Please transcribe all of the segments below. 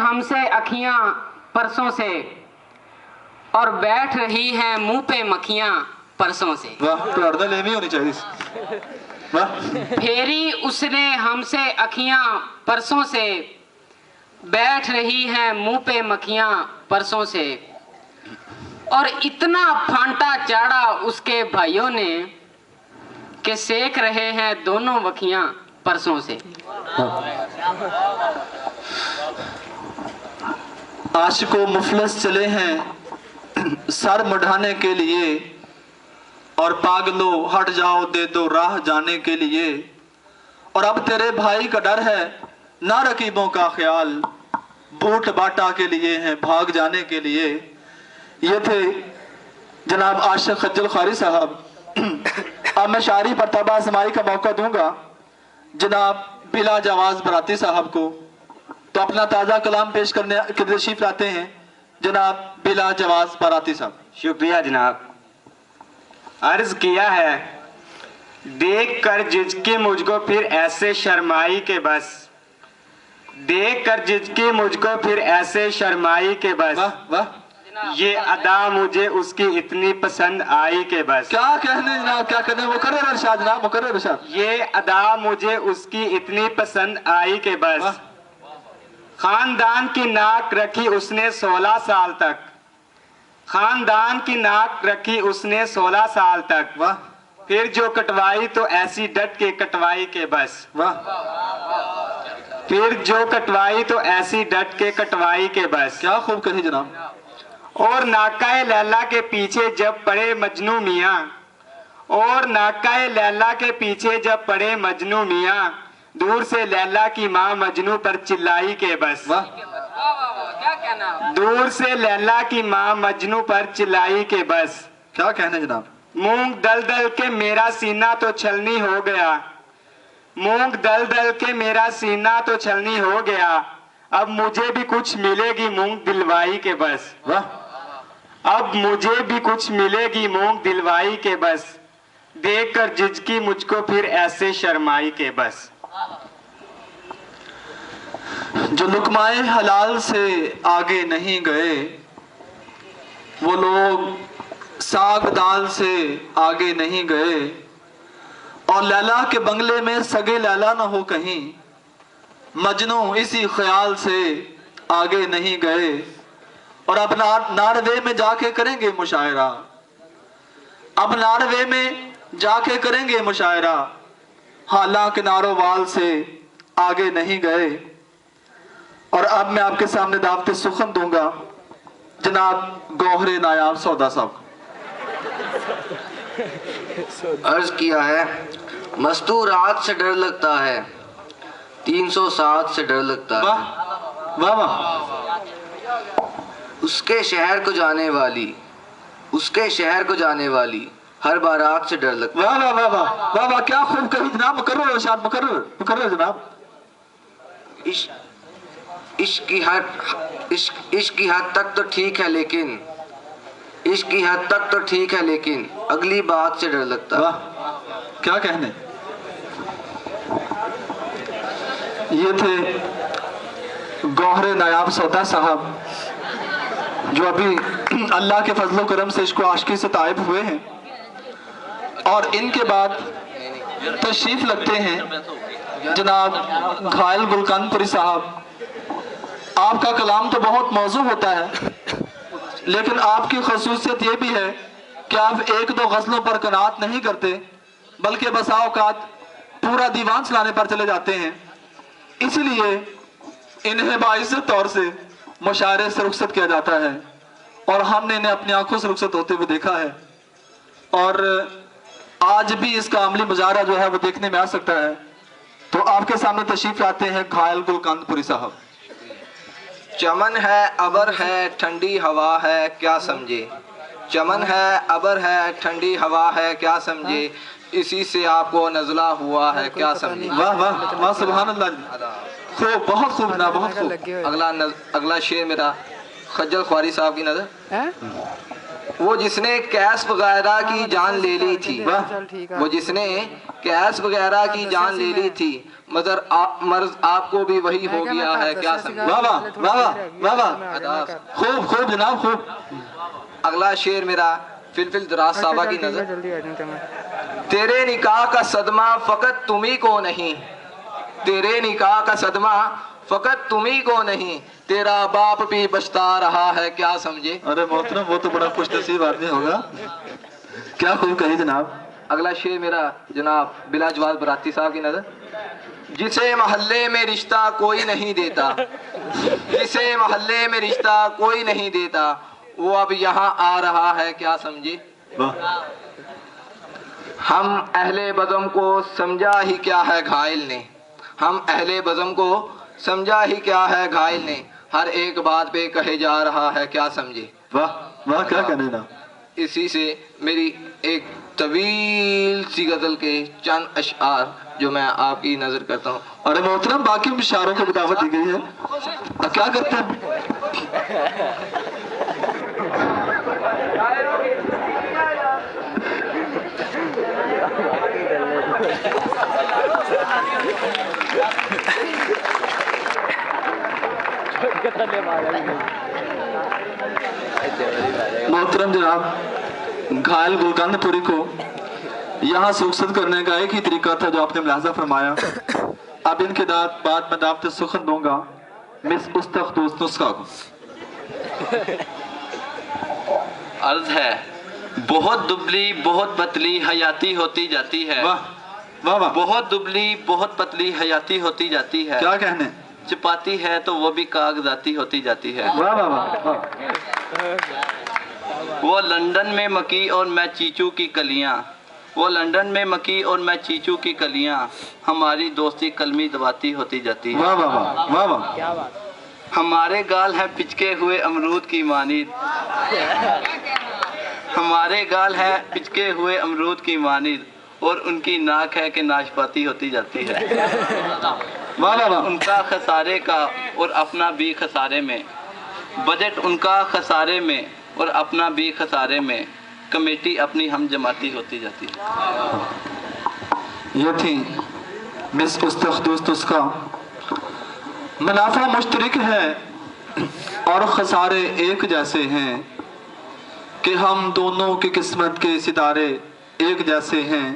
हमसे अखियां परसों से, और बैठ रही हैं मुंह पे मक्खियां परसों से। वाह, प्रार्थना लेनी होनी चाहिए। वाह। फेरी उसने हमसे अखियां परसों से, बैठ रही हैं मुंह पे मक्खियां परसों से, और इतना फांटा चाड़ा उसके भाइयों ने कि सेक रहे हैं दोनों वखियां परसों से। आशिको मुफलस चले हैं सर मुढ़ाने के लिए, और पागलो हट जाओ दे दो राह जाने के लिए, और अब तेरे भाई का डर है ना रकीबों का ख्याल, बूट बाटा के लिए हैं भाग जाने के लिए। ये थे जनाब आशिक खज्जल ख्वारी साहब। अब मैं शायरी पर तबा आजमाई का मौका दूंगा जनाब बिला जवाज बराती साहब को, तो अपना ताज़ा कलाम पेश करने के तशरीफ लाते हैं जनाब बिला जवाज बराती साहब। शुक्रिया जनाब। अर्ज किया है, देख कर जिसके मुझको फिर ऐसे शर्माई के बस, देख कर जिसके मुझको फिर ऐसे शर्माई के बस, वाह वाह, ये अदा मुझे उसकी इतनी पसंद आई के बस। क्या कहने जनाब, क्या कहने, मुकर्रर इरशाद जनाब, मुकर्रर इरशाद। ये अदा मुझे उसकी इतनी पसंद आई के बस, खानदान की नाक रखी उसने 16 साल तक, खानदान की नाक रखी उसने 16 साल तक, वाह, फिर जो कटवाई तो ऐसी डट के कटवाई के बस, वाह, फिर जो कटवाई तो ऐसी डट के कटवाई के बस। क्या खूब कही जनाब। और नाकाए लैला के पीछे जब पड़े मजनू मियाँ, और नाकाए लैला के पीछे जब पड़े मजनू मियाँ, दूर से लैला की माँ मजनू पर चिल्लाई के बस, वाह, क्या कहना, दूर से लैला की माँ मजनू पर चिल्लाई के बस। क्या कहने जनाब। मूंग दल दल के मेरा सीना तो छलनी हो गया, मूंग दल दल के मेरा सीना तो छलनी हो गया, अब मुझे भी कुछ मिलेगी मूंग दिलवाई के बस, वाह, अब मुझे भी कुछ मिलेगी मूंग दिलवाई के बस, देख कर जिजकी मुझको फिर ऐसे शर्माई के बस। जो लुकमाए हलाल से आगे नहीं गए, वो लोग साग दाल से आगे नहीं गए, और लैला के बंगले में सगे लैला न हो कहीं, मजनू इसी ख्याल से आगे नहीं गए, और अब नारवे में जाके करेंगे मुशायरा, अब नारवे में जाके करेंगे मुशायरा, हालांकि नारोवाल से आगे नहीं गए। और अब मैं आपके सामने दावत सुखन दूंगा जनाब गौहरे नायाब सौदा साहब। अर्ज किया है, मस्तूरात से डर लगता है, 307 से डर लगता है, वाह वाह वाह, उसके शहर को जाने वाली, उसके शहर को जाने वाली हर बारात से डर लगता है। वाह वाह वाह वाह वाह वाह, क्या खूब कही जनाब, मुकर्रर इरशाद, मुकर्रर मुकर्रर जनाब। इश्क की हद तक तो ठीक है लेकिन, इश्क की हद तक तो ठीक है लेकिन अगली बात से डर लगता है। वाह, क्या कहने। ये थे गौहरे नायाब सौदा साहब, जो अभी अल्लाह के फजलो करम से इसको आशिकी से ताइब हुए हैं, और इनके बाद तशरीफ लगते हैं जनाब घायल गुलकानपुरी साहब। आपका कलाम तो बहुत मौजू होता है, लेकिन आपकी खसूसियत ये भी है कि आप एक दो गज़लों पर कनात नहीं करते, बल्कि बसा औकात पूरा दीवान चलाने पर चले जाते हैं। इसलिए इन्हें बाइज़्ज़त तौर से मुशायरे से रुखसत किया जाता है, और हमने इन्हें अपनी आंखों से रुखसत होते हुए देखा है, और आज भी इसका अमली मुजाहरा जो है वो देखने में आ सकता है। तो आपके सामने तशरीफ लाते हैं घायल गुलकानपुरी साहब। चमन है अबर है ठंडी हवा है क्या समझे, चमन है अबर है ठंडी हवा है क्या समझे, इसी से आपको नज़ला हुआ है क्या समझे। वाह वाह वाह, सुभान अल्लाह, खूब, बहुत खूब ना, बहुत खूब। अगला शेर मेरा खज्जल ख्वारी साहब की नजर। वो जिसने कैस वगैरह की जान ले ली थी, वो जिसने कैस वगैरह की जान ले ली थी, मगर मर्ज आपको भी वही हो गया है, क्या समझे? वाह वाह वाह वाह वाह वाह, खूब खूब जनाब खूब। अगला शेर मेरा फिलफिल दराज साहबा की नजर। तेरे निकाह का सदमा फकत तुम्ही को नहीं, तेरे निकाह का सदमा फकत तुम्ही को नहीं, तेरा बाप भी बचता रहा है, क्या समझे? अरे मोहतरम, वो तो बड़ा खुश नसीब आदमी होगा। क्या खूब कही जनाब। अगला शेर मेरा जनाब बिलाजवाल बराती साहब की नजर। जिसे मोहल्ले में रिश्ता कोई नहीं देता, जिसे मोहल्ले में रिश्ता कोई नहीं देता, वो अब यहाँ आ रहा है, क्या समझे? हम अहले बज़म को समझा ही क्या है घायल ने, हम अहले बज़म को समझा ही क्या है घायल ने, हर एक बात पे कहे जा रहा है, क्या समझे? वाह वाह, क्या कहने ना। इसी से मेरी एक तवील सी गजल के चंद अशआर जो मैं आपकी नजर करता हूँ। अरे मोहतरम, बाकी इशारों को दावत दी गई है, अब क्या करते हैं? मोहतरम जनाब, घायल गुलकंदपुरी को यहाँ सुखसद करने का एक ही तरीका था जो आपने मुलाजा फरमाया। अब इनके बाद मैं दावत सुखन दूंगा मिस उस्तखदूस नुस्खा को। अर्ज है, बहुत दुबली बहुत पतली हयाती होती जाती है। वाह वाह वाह, बहुत दुबली बहुत पतली हयाती होती जाती है। क्या कहने। छिपाती है तो वो भी कागजाती होती जाती है। वाह वाह वाह। वो लंदन में मकी और मैं चीचू की कलियां, वो लंदन में मकी और मैं चीचू की कलियां, हमारी दोस्ती कलमी दबाती होती जाती है। वाह वाह वाह वाह वाह। हमारे गाल हैं पिचके हुए अमरूद की मानीद, हमारे गाल हैं पिचके हुए अमरूद की मानीद, और उनकी नाक है कि नाशपाती होती जाती है। वाह वाह वाह। उनका खसारे का और अपना भी खसारे में, बजट उनका खसारे में और अपना भी खसारे में, कमेटी अपनी हम जमाती होती जाती है। ये थी मिस उस्तखदूस नुस्खा। मुनाफा मुश्तरक है और खसारे एक जैसे हैं कि हम दोनों की किस्मत के सितारे एक जैसे हैं।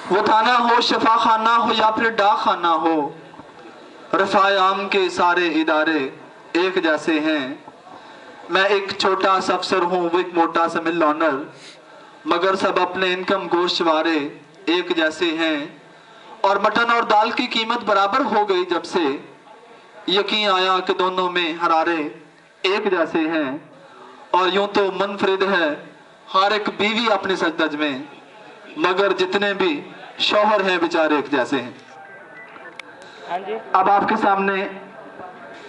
वो थाना हो, शफा खाना हो या फिर डाक खाना हो, रफ़ाए आम के सारे इदारे एक जैसे हैं। मैं एक छोटा सा अफसर हूँ, वो एक मोटा सा मिल ऑनर, मगर सब अपने इनकम गोश्त वारे एक जैसे हैं। और मटन और दाल की कीमत बराबर हो गई जब से, यकीन आया कि दोनों में हरारे एक जैसे हैं। और यूं तो मुनफरिद है हर एक बीवी अपने सजदज में, मगर जितने भी शौहर हैं बेचारे एक जैसे हैं। अब आपके सामने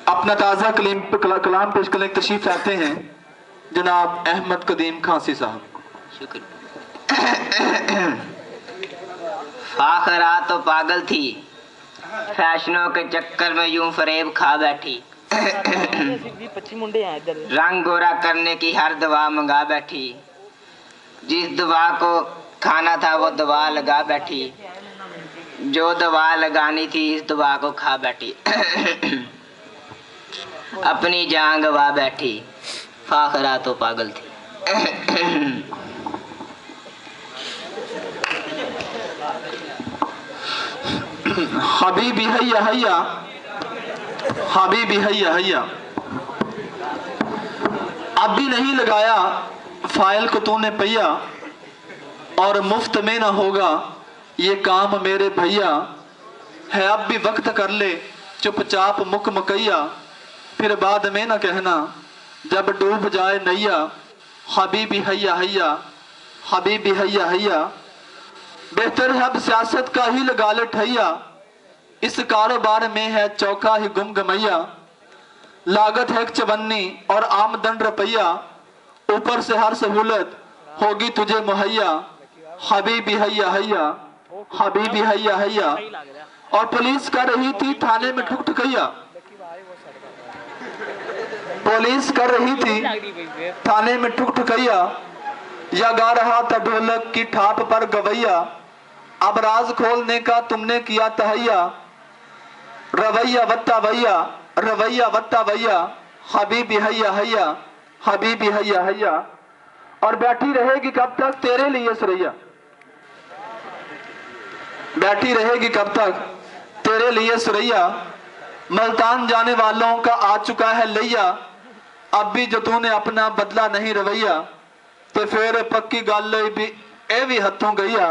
अपना ताज़ा कलाम पेश करने की तशरीफ लाते हैं जनाब अहमद कदीम खांसी साहब। फाखरा तो पागल थी, फैशनों के चक्कर में यूं फरेब खा बैठी, रंग गोरा करने की हर दवा मंगा बैठी, जिस दवा को खाना था वो दवा लगा बैठी, जो दवा लगानी थी इस दवा को खा बैठी, अपनी जान गवा बैठी, फाखरा तो पागल थी। हबीबी हैया हैया, हबीबी हैया हैया, अब भी नहीं लगाया फाइल को तूने पहिया, और मुफ्त में ना होगा ये काम मेरे भैया, है अब भी वक्त कर ले चुपचाप मुक मकैया, फिर बाद में ना कहना जब डूब जाए नैया। हबीबी हैया हैया, हबीबी हैया हैया, बेहतर है अब सियासत का ही लगा ले ठैया, इस कारोबार में है चौका ही गुम गमैया, लागत है 54 और आमदन रुपया, ऊपर से हर सहूलत होगी तुझे मुहैया। हबीबी हैया हैया, हबीबी हैया हैया, और पुलिस कर रही थी थाने में ठुक ठुकैया, पुलिस कर रही थी थाने में ठुकठुकैया, या गा रहा था ढोलक की ठाप पर गवैया। अब राज खोलने का तुमने किया तहैया, रवैया वत्ता वैया, रवैया वत्ता वैया, हबीबी हैया हैया, हबीबी हैया हैया। और बैठी रहेगी कब तक तेरे लिए सुरैया, बैठी रहेगी कब तक तेरे लिए सुरैया। मल्तान जाने वालों का आ चुका है लैया, अब भी जो तूने अपना बदला नहीं रवैया, तो फिर पक्की गल भी ए भी हथों गईया।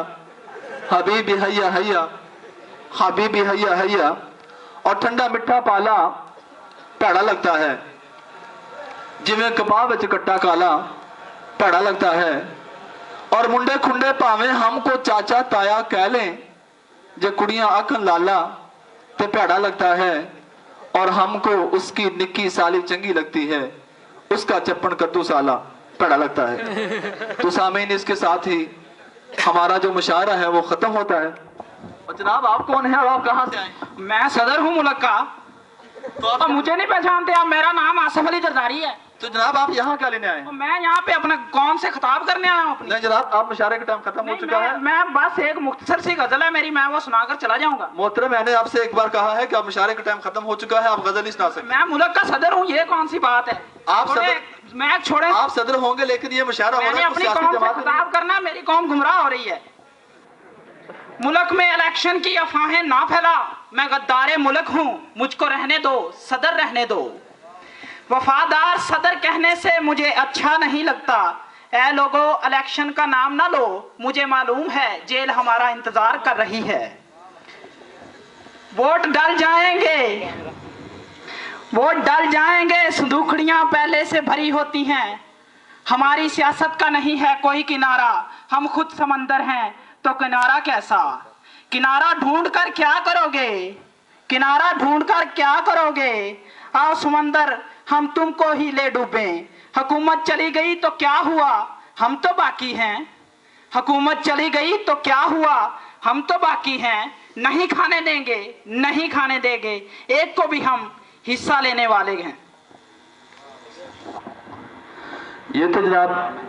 हबीबी हैया हैया, हबीबी हैया हैया। और ठंडा मिठा पाला भैड़ा लगता है, जिवें कपाह विच कट्टा काला भैड़ा लगता है। और मुंडे खुंडे भावें हमको चाचा ताया कह लें, जो कुड़ियां आखन लाला ते भैड़ा लगता है। और हमको उसकी निक्की साली चंगी लगती है, उसका चप्पन कद्दू साला भैड़ा लगता है। तो सामीन, इसके साथ ही हमारा जो मुशायरा है वो खत्म होता है। और जनाब आप कौन है और आप कहाँ से आए? मैं सदर हूँ मुल्क का। तो आप मुझे नहीं पहचानते आप? मेरा नाम आसिफ अली जरदारी है। तो जनाब आप यहाँ क्या लेने आए? मैं यहाँ पे अपने कौम से खिताब करने आया हूँ अपनी। नहीं जनाब, आप मुशायरे का टाइम खत्म हो चुका है। मैं बस एक मुख्तसर सी गजल है मेरी, मैं वो सुनाकर चला जाऊंगा। मोहतरम, मैंने आपसे एक बार कहा है कि आप मुशायरे का टाइम खत्म हो चुका है, आप गजल नहीं सुना सकते। मैं मुल्क का सदर हूँ, ये कौन सी बात है? आप सदर, मैं छोड़े, आप सदर होंगे लेकिन ये मुशायरा हो रहा है अपनी कौम से खिताब करना, मेरी कौम गुमराह हो रही है। मुल्क में इलेक्शन की अफवाहें ना फैला, मैं गद्दारे मुल्क हूँ, मुझको रहने दो, सदर रहने दो। वफादार सदर कहने से मुझे अच्छा नहीं लगता, ऐ लोगो इलेक्शन का नाम ना लो, मुझे मालूम है जेल हमारा इंतजार कर रही है। वोट डल जाएंगे, वोट डल जाएंगे, संदूकड़ियां पहले से भरी होती हैं। हमारी सियासत का नहीं है कोई किनारा, हम खुद समंदर हैं तो किनारा कैसा। किनारा ढूंढ कर क्या करोगे, किनारा ढूंढ कर क्या करोगे, आओ समंदर हम तुमको ही ले डूबे। हुकूमत चली गई तो क्या हुआ, हम तो बाकी हैं। हुकूमत चली गई तो क्या हुआ, हम तो बाकी हैं। नहीं खाने देंगे, नहीं खाने देंगे, एक को भी हम हिस्सा लेने वाले हैं। ये थे जनाब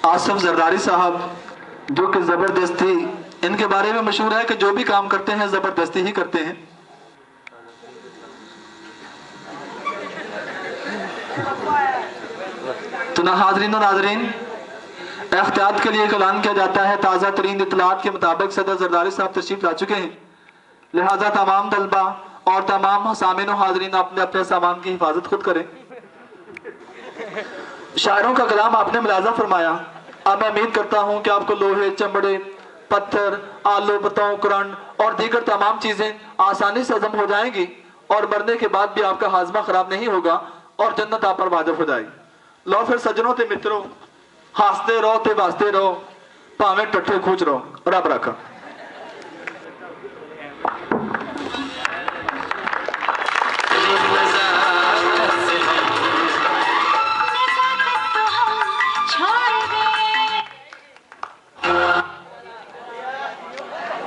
आसिफ जरदारी साहब, जो कि जबरदस्ती, इनके बारे में मशहूर है कि जो भी काम करते हैं जबरदस्ती ही करते हैं। तो ना हाजरीन और नाजरीन, एहतियात के लिए ऐलान किया जाता है, ताज़ा तरीन इतलात के मुताबिक सदर जरदारी साहब तशरीफ ला चुके हैं, लिहाजा तमाम तलबा और तमाम सामीन और हाजरीन अपने अपने सामान की हिफाजत खुद करें। शायरों का कलाम आपने मुलाजा फरमाया, अब मैं उम्मीद करता हूँ कि आपको लोहे, चमड़े, पत्थर, आलू, बताओ, करंट और दीगर तमाम चीजें आसानी से हजम हो जाएंगी और मरने के बाद भी आपका हाजमा खराब नहीं होगा और जन्नत आप पर वाजिब हो जाएगी। लो फिर सज्जनों ते मित्रों, हंसते रहो ते वास्ते रहो, भावें टट्ठे खूच रहो, रब रखा।